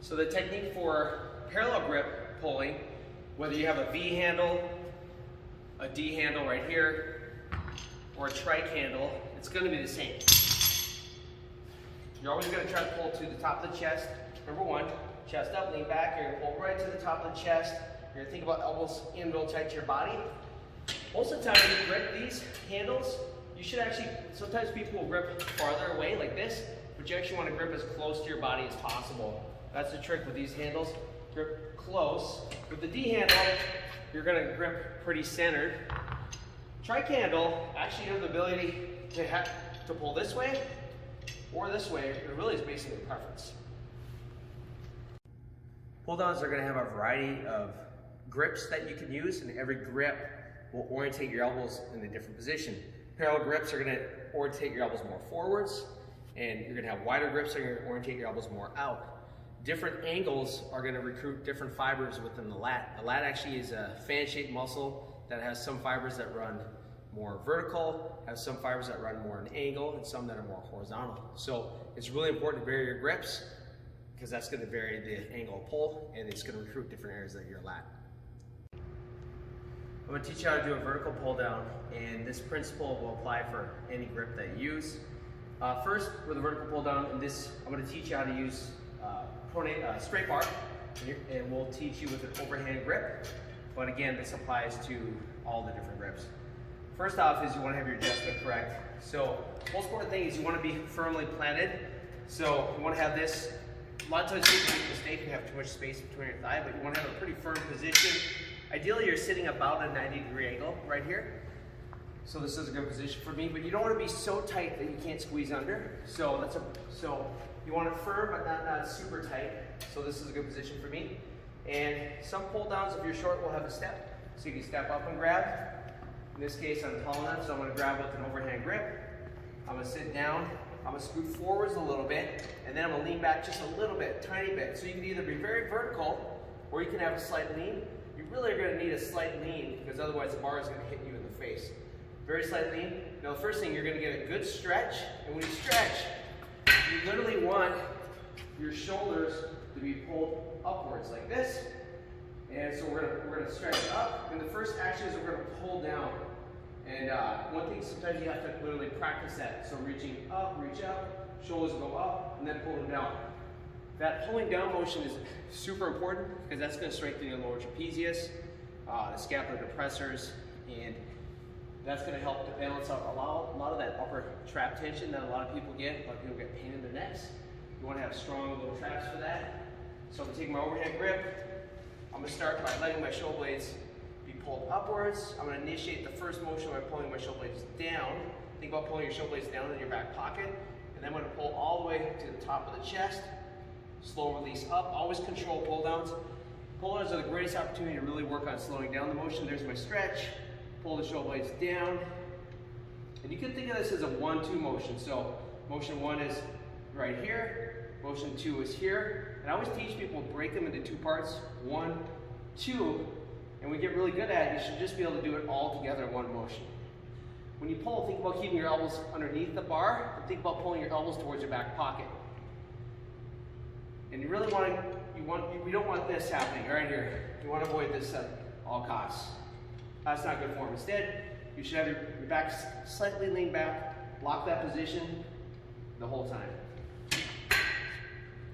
So the technique for parallel grip pulling, whether you have a V handle, a D handle right here, or a trike handle, it's going to be the same. You're always going to try to pull to the top of the chest. Number one, chest up, lean back. You're going to pull right to the top of the chest. You're going to think about elbows in real tight to your body. Most of the time when you grip these handles, you should actually, sometimes people will grip farther away like this, but you actually want to grip as close to your body as possible. That's the trick with these handles. Grip close. With the D handle, you're going to grip pretty centered. Trike handle, actually you have the ability to pull this way or this way. It really is basically a preference. Pull downs are going to have a variety of grips that you can use, and every grip will orientate your elbows in a different position. Parallel grips are going to orientate your elbows more forwards, and you're going to have wider grips that are going to orientate your elbows more out. Different angles are going to recruit different fibers within the lat. The lat actually is a fan-shaped muscle that has some fibers that run more vertical, has some fibers that run more an angle, and some that are more horizontal. So it's really important to vary your grips, because that's going to vary the angle of pull, and it's going to recruit different areas of your lat. I'm going to teach you how to do a vertical pull down, and this principle will apply for any grip that you use. First, with a vertical pull down, I'm going to teach you how to use straight bar, and we'll teach you with an overhand grip. But again, this applies to all the different grips. First off is you want to have your adjustment correct. So most important thing is you want to be firmly planted. So you want to have this. A lot of times people make a mistake and have too much space between your thigh, but you want to have a pretty firm position. Ideally, you're sitting about a 90-degree angle right here. So this is a good position for me, but you don't want to be so tight that you can't squeeze under. So you want it firm, but not super tight. So this is a good position for me. And some pull downs, if you're short, will have a step. So you can step up and grab. In this case, I'm tall enough, so I'm going to grab with an overhand grip. I'm going to sit down. I'm going to scoot forwards a little bit, and then I'm going to lean back just a little bit, tiny bit. So you can either be very vertical, or you can have a slight lean. You really are going to need a slight lean, because otherwise the bar is going to hit you in the face. Very slight lean. Now the first thing, you're going to get a good stretch, and when you stretch, you literally want your shoulders to be pulled upwards like this. And so we're going to stretch up, and the first action is we're going to pull down. And one thing, sometimes you have to literally practice that. So reaching up, reach up, shoulders go up, and then pull them down. That pulling down motion is super important, because that's going to strengthen your lower trapezius, the scapular depressors, and that's going to help to balance out a lot of that upper trap tension that a lot of people get. A lot of people get pain in their necks. You want to have strong little traps for that. So I'm going to take my overhand grip. I'm going to start by letting my shoulder blades be pulled upwards. I'm going to initiate the first motion by pulling my shoulder blades down. Think about pulling your shoulder blades down in your back pocket. And then I'm going to pull all the way to the top of the chest. Slow release up. Always control pull downs. Pull downs are the greatest opportunity to really work on slowing down the motion. There's my stretch. Pull the shoulder blades down. And you can think of this as a 1-2 motion. So motion 1 is right here. Motion 2 is here. And I always teach people to break them into 2 parts. 1, 2. And we get really good at it. You should just be able to do it all together in one motion. When you pull, think about keeping your elbows underneath the bar, and think about pulling your elbows towards your back pocket. And you really we don't want this happening right here. You want to avoid this at all costs. That's not good form. Instead, you should have your back slightly leaned back, lock that position the whole time.